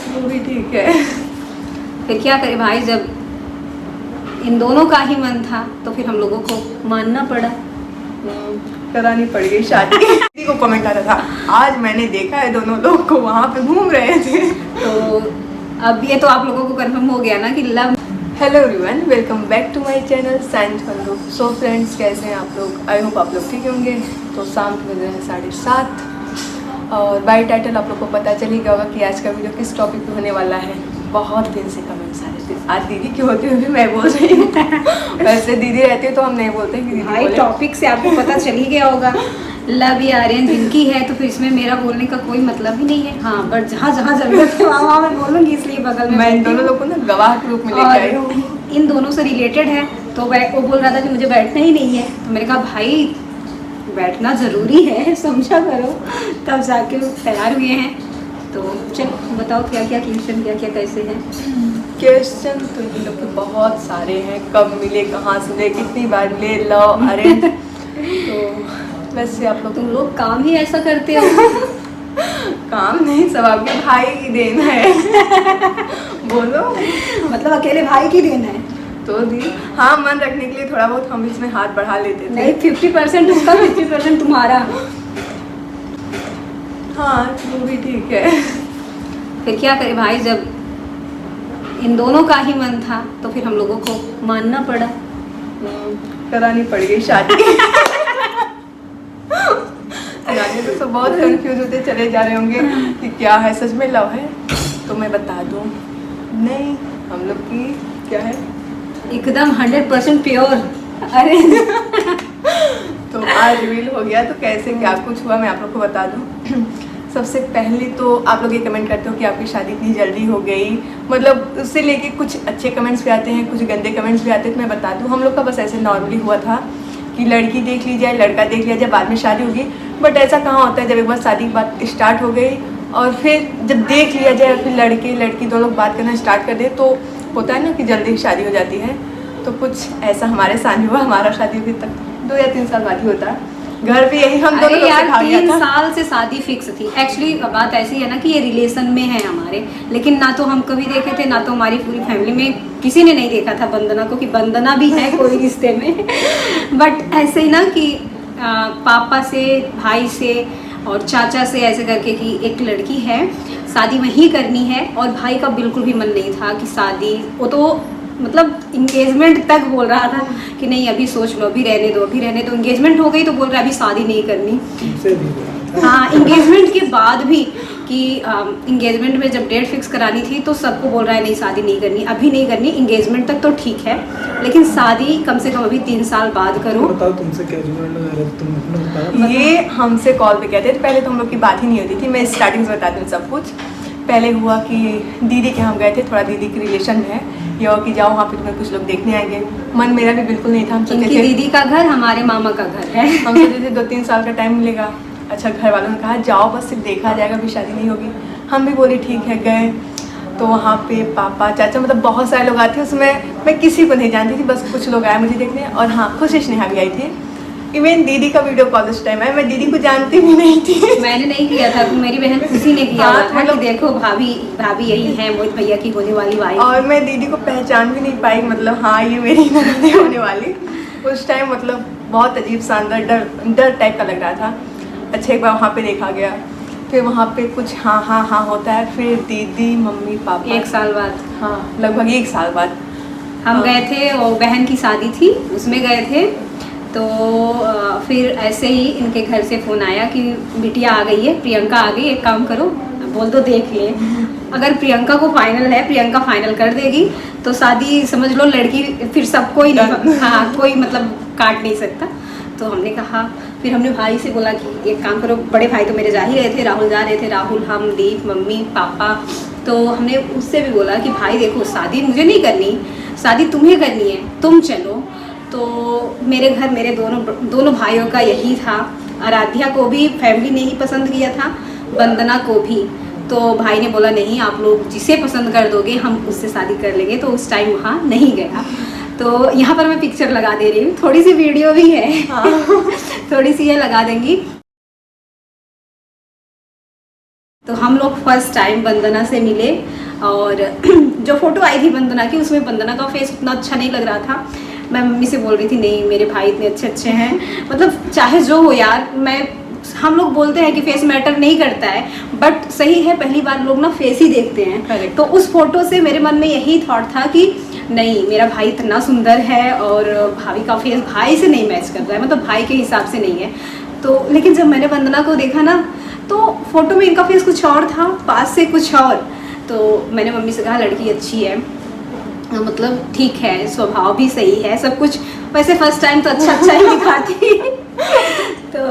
वो भी ठीक है। फिर क्या करें भाई, जब इन दोनों का ही मन था तो फिर हम लोगों को मानना पड़ा। करानी पड़ गई शादी। किसी को कमेंट आ रहा था आज मैंने देखा है दोनों लोग को वहाँ पे घूम रहे थे। तो अब ये तो आप लोगों को कंफर्म हो गया ना कि love. Hello everyone, welcome back to my channel science फंडो। सो फ्रेंड्स, कैसे हैं आप लोग? आई होप आप लोग ठीक होंगे। तो शाम के बज रहे हैं 7:30 और बाय टाइटल आप लोग को पता चल ही गया होगा कि आज का वीडियो किस टॉपिक पे होने वाला है। बहुत दिन से कमेंट्स आ रहे थे, आज दीदी क्यों होती है मैं बोल रही हूँ। वैसे दीदी रहती है तो हम नहीं बोलते कि दीदी भाई टॉपिक से आपको पता चल ही गया होगा, लव या अरेंज जिनकी है, तो फिर इसमें मेरा बोलने का कोई मतलब ही नहीं है। हाँ, बट जहाँ जहाँ जरूरत है वहाँ मैं बोलूँगी, इसलिए बगल में मैं इन दोनों लोग को ना गवाह के रूप में लेके आई हूँ। इन दोनों से रिलेटेड है तो वो बोल रहा था कि मुझे बैठना ही नहीं है, तो मैंने कहा भाई बैठना ज़रूरी है, समझा करो। तब जाके वो तैयार हुए हैं। तो चलो बताओ क्या क्या क्वेश्चन, क्या क्या कैसे हैं। क्वेश्चन तो इन लोग के बहुत सारे हैं, कब मिले, कहाँ से मिले, कितनी बार मिले, लव अरेंज। तो वैसे आप लोग तुम लोग काम ही ऐसा करते हो। काम नहीं, सब आपके भाई की देन है। बोलो, मतलब अकेले भाई की देन है तो दी हाँ, मन रखने के लिए थोड़ा बहुत हम इसमें हाथ बढ़ा लेते थे। नहीं, 50% उसका 50% तुम्हारा। हाँ, वो भी ठीक है। फिर क्या करें भाई, जब इन दोनों का ही मन था तो फिर हम लोगों को मानना पड़ा। करानी पड़ गई शादी। जाने तो सब बहुत कंफ्यूज होते चले जा रहे होंगे कि क्या है, सच में लव है? तो मैं बता दूं, नहीं, हम लोग की क्या है, एकदम 100% प्योर। अरे तो आज रिवील हो गया। तो कैसे क्या कुछ हुआ मैं आप लोग को बता दूं। सबसे पहले तो आप लोग ये कमेंट करते हो कि आपकी शादी इतनी जल्दी हो गई, मतलब उससे लेके कुछ अच्छे कमेंट्स भी आते हैं, कुछ गंदे कमेंट्स भी आते हैं। तो मैं बता दूं, हम लोग का बस ऐसे नॉर्मली हुआ था कि लड़की देख ली जाए, लड़का देख लिया जाए, बाद में शादी होगी। बट ऐसा कहाँ होता है, जब एक बार शादी की बात स्टार्ट हो गई और फिर जब देख लिया जाए, फिर लड़के लड़की दोनों लोग बात करना स्टार्ट कर दे, तो होता है ना कि जल्दी शादी हो जाती है। तो कुछ ऐसा हमारे साथ हुआ। हमारा शादी अभी तक 2 या 3 साल बाद ही होता है। घर भी यही हम दोनों लोग यार सिखा गया 3 था। साल से शादी फिक्स थी। एक्चुअली बात ऐसी है ना कि ये रिलेशन में है हमारे, लेकिन ना तो हम कभी देखे थे, ना तो हमारी पूरी फैमिली में किसी ने नहीं देखा था वंदना को कि वंदना भी है कोई रिश्ते में। बट ऐसे ही ना कि पापा से, भाई से और चाचा से ऐसे करके कि एक लड़की है, शादी वहीं करनी है। और भाई का बिल्कुल भी मन नहीं था कि शादी, वो तो मतलब इंगेजमेंट तक बोल रहा था कि नहीं अभी सोच लो, अभी रहने दो, अभी रहने दो। इंगेजमेंट हो गई तो बोल रहा है अभी शादी नहीं करनी। हाँ, इंगेजमेंट के बाद भी कि इंगेजमेंट में जब डेट फिक्स करानी थी तो सबको बोल रहा है नहीं शादी नहीं करनी, अभी नहीं करनी, इंगेजमेंट तक तो ठीक है लेकिन शादी कम से कम अभी 3 साल बाद करो। बताओ तुमसे क्या तुमने बताया? ये हमसे कॉल पे कहते थे, पहले तो हम लोग की बात ही नहीं होती थी। मैं स्टार्टिंग से बताती हूँ सब कुछ। पहले हुआ कि दीदी के हम गए थे, थोड़ा दीदी के रिलेशन में है ये हुआ कि जाओ वहाँ पे तुम्हें कुछ लोग देखने आएंगे। मन मेरा भी बिल्कुल नहीं था। हम सोचे थे दीदी का घर हमारे मामा का घर है। हम सोचे थे 2-3 साल का टाइम मिलेगा। अच्छा, घर वालों ने कहा जाओ, बस सिर्फ देखा जाएगा, अभी शादी नहीं होगी। हम भी बोले ठीक है, गए तो वहाँ पे पापा चाचा मतलब बहुत सारे लोग आए थे। उसमें मैं किसी को नहीं जानती थी, बस कुछ लोग आए मुझे देखने। और हाँ, खुशी स्नेहा भी आई थी। इवन दीदी का वीडियो कॉल उस टाइम है, मैं दीदी को जानती भी नहीं थी। मैंने नहीं किया था, मेरी बहन खुशी ने किया हुआ था कि देखो भाभी यही है मोहित भैया की होने वाली वाइफ। और मैं दीदी को पहचान भी नहीं पाई, मतलब हाँ ये मेरी ननद होने वाली। उस टाइम मतलब बहुत अजीब सा अंदर डर टाइप का लग रहा था। अच्छा, एक बार वहाँ पे देखा गया, फिर वहाँ पे कुछ हाँ होता है। फिर दीदी मम्मी पापा 1 साल बाद, हाँ लगभग 1 साल बाद हम गए थे और बहन की शादी थी उसमें गए थे। तो फिर ऐसे ही इनके घर से फ़ोन आया कि बिटिया आ गई है, प्रियंका आ गई, एक काम करो बोल दो देख ले, अगर प्रियंका को फाइनल है, प्रियंका फाइनल कर देगी तो शादी समझ लो लड़की फिर सबको ही नहीं, हाँ कोई मतलब काट नहीं सकता। तो हमने कहा, फिर हमने भाई से बोला कि एक काम करो, बड़े भाई तो मेरे जा ही रहे थे, राहुल जा रहे थे, राहुल हम दीप मम्मी पापा। तो हमने उससे भी बोला कि भाई देखो शादी मुझे नहीं करनी, शादी तुम्हें करनी है, तुम चलो। तो मेरे घर मेरे दोनों भाइयों का यही था। आराध्या को भी फैमिली ने ही पसंद किया था, वंदना को भी। तो भाई ने बोला नहीं, आप लोग जिसे पसंद कर दोगे हम उससे शादी कर लेंगे। तो उस टाइम वहाँ नहीं गया। तो यहाँ पर मैं पिक्चर लगा दे रही हूँ, थोड़ी सी वीडियो भी है। हाँ। थोड़ी सी ये लगा देंगी। तो हम लोग फर्स्ट टाइम वंदना से मिले और जो फोटो आई थी वंदना की उसमें वंदना का फेस उतना अच्छा नहीं लग रहा था। मैं मम्मी से बोल रही थी नहीं मेरे भाई इतने अच्छे अच्छे हैं, मतलब चाहे जो हो यार, हम लोग बोलते हैं कि फेस मैटर नहीं करता है, बट सही है पहली बार लोग ना फेस ही देखते हैं। Correct. तो उस फोटो से मेरे मन में यही थॉट था कि नहीं मेरा भाई इतना सुंदर है और भाभी का फेस भाई से नहीं मैच कर रहा है, मतलब भाई के हिसाब से नहीं है। तो लेकिन जब मैंने वंदना को देखा ना तो फोटो में इनका फेस कुछ और था, पास से कुछ और। तो मैंने मम्मी से कहा लड़की अच्छी है, मतलब ठीक है, स्वभाव भी सही है, सब कुछ वैसे फर्स्ट टाइम तो अच्छा ही दिखाती। तो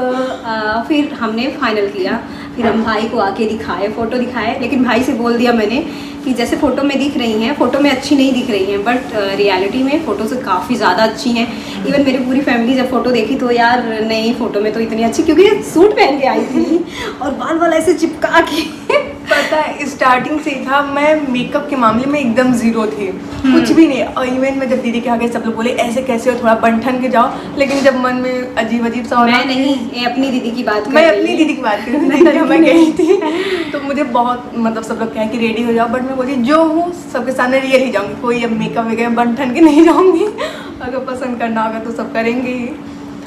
फिर हमने फाइनल किया, फिर हम भाई को आके दिखाए, फ़ोटो दिखाए, लेकिन भाई से बोल दिया मैंने कि जैसे फ़ोटो में दिख रही हैं, फ़ोटो में अच्छी नहीं दिख रही हैं, बट रियलिटी में फ़ोटो से काफ़ी ज़्यादा अच्छी हैं। इवन मेरी पूरी फैमिली जब फ़ोटो देखी तो यार नहीं फ़ोटो में तो इतनी अच्छी, क्योंकि सूट पहन के आई थी और बाल वाल ऐसे चिपका के। पता है स्टार्टिंग से ही था, मैं मेकअप के मामले में एकदम जीरो थी, कुछ भी नहीं। और इवन में जब दीदी के आगे सब लोग बोले ऐसे कैसे हो, थोड़ा बन के जाओ, लेकिन जब मन में अजीब अजीब सा हो रहा, मैं नहीं, ये अपनी दीदी की बात कर मैं रही अपनी हूँ। दीदी की बात कर रही हूँ। जब मैं गई थी तो मुझे बहुत मतलब सब लोग कहे कि रेडी हो जाओ, बट मैं बोली जो हूँ सबके सामने रियल ही जाऊँगी, कोई अब मेकअप वगैरह बन के नहीं जाऊँगी। अगर पसंद करना होगा तो सब करेंगे ही।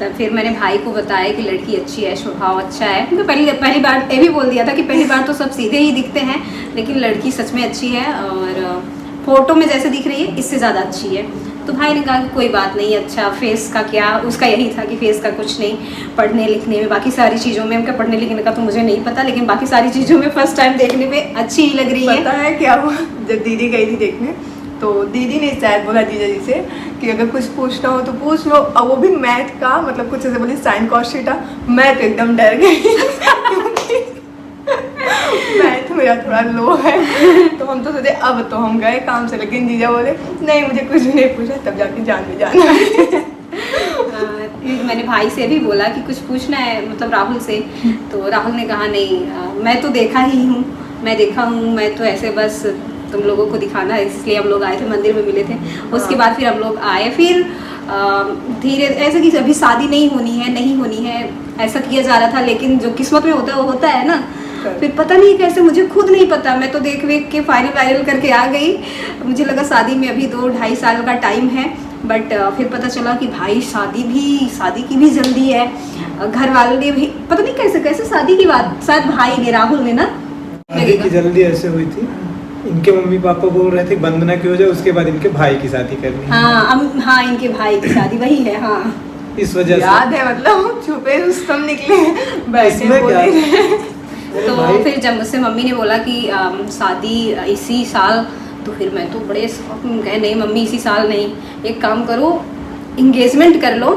तब फिर मैंने भाई को बताया कि लड़की अच्छी है, स्वभाव अच्छा है। तो पहली बार ये भी बोल दिया था कि पहली बार तो सब सीधे ही दिखते हैं, लेकिन लड़की सच में अच्छी है और फोटो में जैसे दिख रही है इससे ज़्यादा अच्छी है। तो भाई ने कहा कि कोई बात नहीं, अच्छा फेस का क्या, उसका यही था कि फेस का कुछ नहीं, पढ़ने लिखने में बाकी सारी चीज़ों में, उनका पढ़ने लिखने का तो मुझे नहीं पता, लेकिन बाकी सारी चीज़ों में फर्स्ट टाइम देखने में अच्छी ही लग रही है। पता है क्या हुआ, जब दीदी गई थी देखने तो दीदी ने शायद बोला जीजा जी से कि अगर कुछ पूछना हो तो पूछ लो, और वो भी मैथ का, मतलब कुछ ऐसे बोली साइन कॉस थीटा। मैं तो एकदम डर गई मैथ मेरा थोड़ा लो है। तो हम तो सोचे अब तो हम गए काम से, लेकिन जीजा बोले नहीं मुझे कुछ भी नहीं पूछा, तब जाके जान में जाना। मैंने भाई से भी बोला कि कुछ पूछना है, मतलब राहुल से, तो राहुल ने कहा नहीं मैं तो देखा ही हूँ, मैं तो ऐसे बस तुम लोगों को दिखाना है, इसलिए हम लोग आए थे, मंदिर में मिले थे। उसके बाद फिर हम लोग आए, फिर धीरे ऐसे कि अभी शादी नहीं होनी है ऐसा किया जा रहा था, लेकिन जो किस्मत में होता है वो होता है ना। फिर पता नहीं कैसे, मुझे खुद नहीं पता, मैं तो देख के फाइनल वायरल करके आ गई। मुझे लगा शादी में अभी 2-2.5 साल का टाइम है, बट फिर पता चला कि भाई शादी की भी जल्दी है। घर वालों ने भी पता नहीं कैसे शादी की बात, शायद भाई ने, राहुल ने ना, शादी की जल्दी ऐसे हुई थी, इनके मम्मी पापा बोल रहे थे वंदना की हो जाए, उसके बाद इनके भाई की शादी करनी है। हाँ इनके भाई की शादी वही है। हाँ इस वजह से याद है, मतलब छुपे रुस्तम निकले बैठे इसमें क्या? बोले। तो फिर जब मुझसे मम्मी ने बोला कि शादी इसी साल, तो फिर मैं तो बड़े शौक में कहे नहीं मम्मी इसी साल नहीं, एक काम करो एंगेजमेंट कर लो,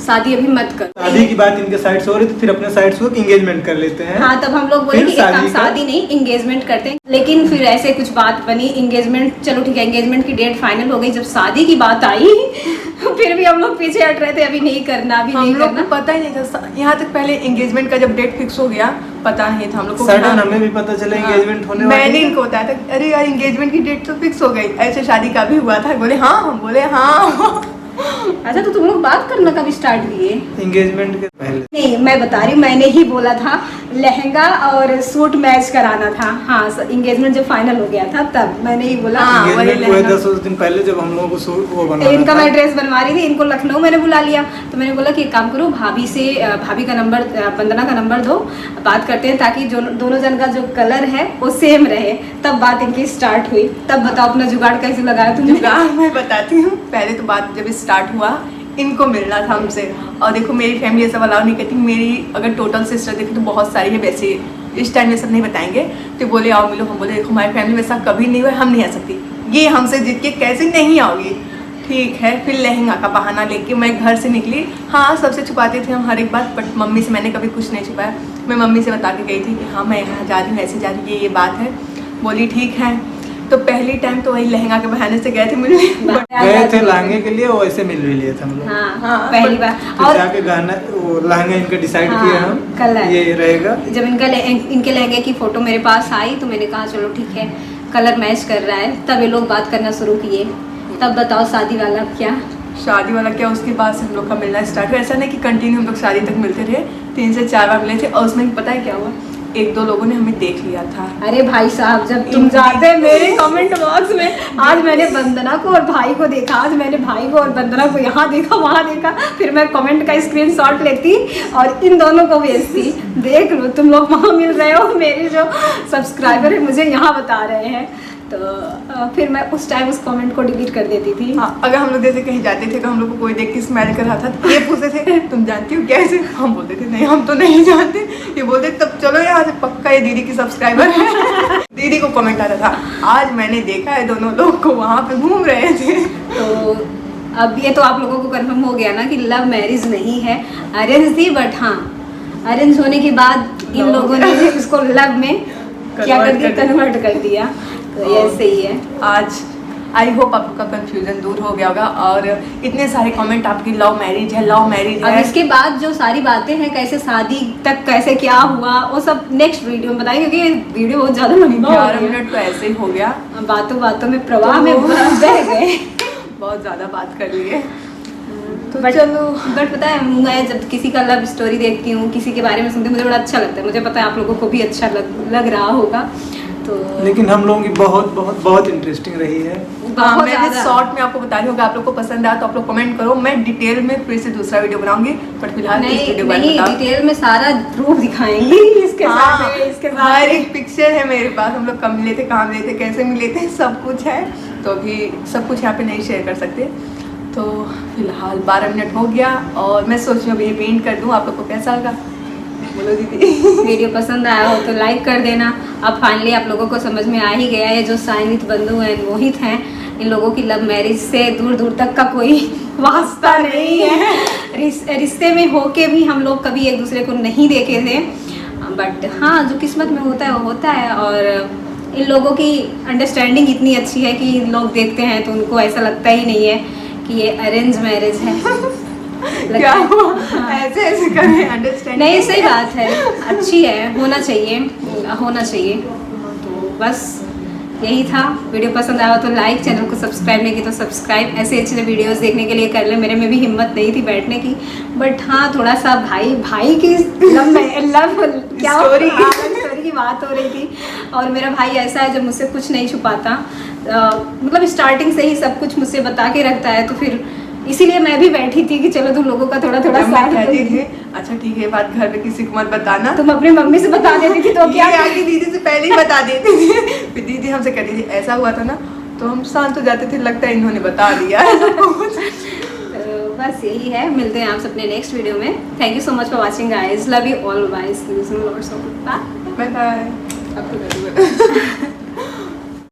शादी अभी मत करो। शादी की बात इनके साइड से हो रही थी, फिर अपने साइड से इंगेजमेंट कर लेते हैं। हाँ तब हम लोग बोले फिर कि एक काम शादी नहीं एंगेजमेंट करते हैं, लेकिन फिर ऐसे कुछ बात बनी, एंगेजमेंट चलो ठीक है, एंगेजमेंट की डेट फाइनल हो गई। जब शादी की बात आई फिर भी हम लोग पीछे हट रहे थे, अभी नहीं करना, अभी हम नहीं लोग करना। को पता ही नहीं था, यहाँ तक पहले एंगेजमेंट का जब डेट फिक्स हो गया पता नहीं था हम लोग को। सडन हमें भी पता चला एंगेजमेंट होने वाली है। मैंने इनको बताया था अरे यार एंगेजमेंट की डेट तो फिक्स हो गई, ऐसे शादी का भी हुआ था। बोले हाँ, हम बोले हाँ। अच्छा तो तुम लोग बात करना कब स्टार्ट किए? एंगेजमेंट के पहले। नहीं मैं बता रही हूँ, मैंने ही बोला था लहंगा और सूट मैच कराना था। हाँ एंगेजमेंट जब फाइनल हो गया था तब मैंने ही बोला। हाँ, वही एंगेजमेंट हुए लहंगा। 10 दिन पहले जब हम लोगों को सूट वो बनाना इनका था। मैं ड्रेस बनवा रही थी, इनको लखनऊ मैंने बुला लिया, तो मैंने बोला कि एक काम करो भाभी का नंबर, वंदना का नंबर दो, बात करते हैं ताकि जो दोनों जन का जो कलर है वो सेम रहे। तब बात इनकी स्टार्ट हुई। तब बताओ अपना जुगाड़ कैसे लगाया तुमने? जुगाड़ मैं बताती हूँ। पहले तो बात जब स्टार्ट हुआ इनको मिलना था हमसे, और देखो मेरी फैमिली ऐसा अलाउ नहीं करती। मेरी अगर टोटल सिस्टर देखें तो बहुत सारी है, वैसे इस टाइम में सब नहीं बताएंगे। तो बोले आओ मिलो, हम बोले देखो हमारी फैमिली में ऐसा कभी नहीं हुआ, हम नहीं आ सकती, ये हमसे जिद के कैसे नहीं आओगी। ठीक है, फिर लहंगा का बहाना लेके मैं घर से निकली। हाँ सबसे छुपाते थे हम हर एक बात, बट मम्मी से मैंने कभी कुछ नहीं छुपाया। मैं मम्मी से बता के गई थी कि हाँ मैं यहाँ जा रही हूँ, ऐसे जा रही हूँ, ये बात है। बोली ठीक है। तो पहली टाइम तो वही लहंगा के बहाने से गए थे मिलने। गए थे लहंगे के लिए, वो ऐसे मिल भी लिए थे हम लोग। हाँ पहली बार। फिर जाके गहना वो लहंगा इनका डिसाइड किया हम, कलर ये रहेगा। जब इनके लहंगे की फोटो मेरे पास आई तो मैंने कहा चलो ठीक है, कलर मैच कर रहा है। तब ये लोग बात करना शुरू किए। तब बताओ शादी वाला क्या? शादी वाला क्या, उसके बाद से हम लोग का मिलना स्टार्ट हुआ। ऐसा नहीं कि कंटिन्यू हम लोग शादी तक मिलते रहे, 3 से 4 बार मिले थे। और उसमें पता है क्या हुआ, एक दो लोगों ने हमें देख लिया था। अरे भाई साहब, जब तुम जाते मेरे कमेंट बॉक्स में, आज मैंने वंदना को और भाई को देखा, आज मैंने भाई को और वंदना को यहाँ देखा वहाँ देखा, फिर मैं कमेंट का स्क्रीनशॉट लेती और इन दोनों को भेजती, देख लो तुम लोग वहाँ मिल रहे हो, मेरे जो सब्सक्राइबर है मुझे यहाँ बता रहे हैं। तो फिर मैं उस टाइम उस कमेंट को डिलीट कर देती थी। हाँ, अगर हम लोग जैसे कहीं जाते थे तो हम लोग को कोई देख के स्माइल कर रहा था तो ये पूछते थे तुम जानती हो कैसे, हम बोलते थे नहीं हम तो नहीं जानते, ये बोलते तब चलो यहाँ से पक्का ये दीदी की सब्सक्राइबर है। दीदी को कमेंट आता था, आज मैंने देखा है दोनों लोग को वहाँ पे घूम रहे थे। तो अब ये तो आप लोगों को कंफर्म हो गया ना कि लव मैरिज नहीं है, अरेंज थी, बट हाँ अरेंज होने के बाद इन लोगों ने इसको लव में क्या कर दिया, कन्वर्ट कर दिया। तो ये सही है। आज आई होप आपका कंफ्यूजन दूर हो गया होगा और इतने सारे कमेंट आपकी लव मैरिज है, लव मैरिज अब है। इसके बाद जो सारी बातें हैं, कैसे शादी तक कैसे क्या हुआ, वो सब नेक्स्ट वीडियो में बताएंगे, क्योंकि वीडियो बहुत ज्यादा लंबा हो 11 गया। मिनट तो ऐसे ही हो गया, बातों बातों में प्रवाह में बह गए। बहुत ज्यादा बात कर लिए। तो बट चलो, बट पता है, मैं जब किसी का लव स्टोरी देखती हूँ, किसी के बारे में सुनती हूँ, मुझे बड़ा अच्छा लगता है। मुझे पता है आप लोगों को भी अच्छा लग रहा होगा। तो लेकिन हम लोगों की बहुत बहुत बहुत इंटरेस्टिंग रही है। बहुत मैंने ज़्यादा। शॉर्ट में आपको बता रही होगा, आप लोग को पसंद आया तो आप लोग कमेंट करो, मैं डिटेल में फिर से दूसरा वीडियो बनाऊंगी, बट फिलहाल इस नहीं वीडियो नहीं, में डिटेल में सारा प्रूफ दिखाएंगे इसके साथ है, इसके साथ हर है। एक पिक्चर है मेरे पास, हम लोग कब मिले थे, कहाँ मिले थे, कैसे मिले थे, सब कुछ है। तो अभी सब कुछ यहाँ पे नहीं शेयर कर सकते। तो फिलहाल 12 मिनट हो गया और मैं सोच रही हूँ अभी ये पेंट कर दूँ। आप लोग को कैसा लगा बोलो दीदी। वीडियो पसंद आया हो तो लाइक कर देना। अब फाइनली आप लोगों को समझ में आ ही गया है, जो साइनित बंधु हैं, मोहित हैं, इन लोगों की लव मैरिज से दूर दूर तक का कोई वास्ता नहीं है। रिश्ते में होके भी हम लोग कभी एक दूसरे को नहीं देखे थे, बट हाँ जो किस्मत में होता है वो होता है। और इन लोगों की अंडरस्टैंडिंग इतनी अच्छी है कि लोग देखते हैं तो उनको ऐसा लगता ही नहीं है कि ये अरेंज मैरिज है। क्या हुआ? ऐसे ऐसे करें अंडरस्टैंड नहीं, सही बात है, अच्छी है, होना चाहिए। तो बस यही था। वीडियो पसंद आया तो लाइक, चैनल को सब्सक्राइब नहीं की तो सब्सक्राइब। ऐसे अच्छे वीडियोस देखने के लिए कर ले। मेरे में भी हिम्मत नहीं थी बैठने की, बट हाँ थोड़ा सा भाई की लव क्या स्टोरी की बात हो रही थी। और मेरा भाई ऐसा है जो मुझसे कुछ नहीं छुपाता, मतलब स्टार्टिंग से ही सब कुछ मुझसे बता के रखता है। तो फिर इसीलिए मैं भी बैठी थी कि चलो तुम लोगों का थोड़ा जब मैं साथ कहती दूंगी। थी अच्छा ठीक है, बात घर में किसी को मत बताना, तुम अपनी मम्मी से बता देती थी तो क्या ये आगे दीदी से पहले ही बता देती थी। फिर दीदी हमसे कहती थी ऐसा हुआ था ना, तो हम शांत हो जाते थे, लगता है इन्होंने बता दिया। तो बस यही है, मिलते हैं आपसे अपने नेक्स्ट वीडियो में। Thank you so much for watching guys, love you all, bye, see you soon, lots of bye bye bye. आपको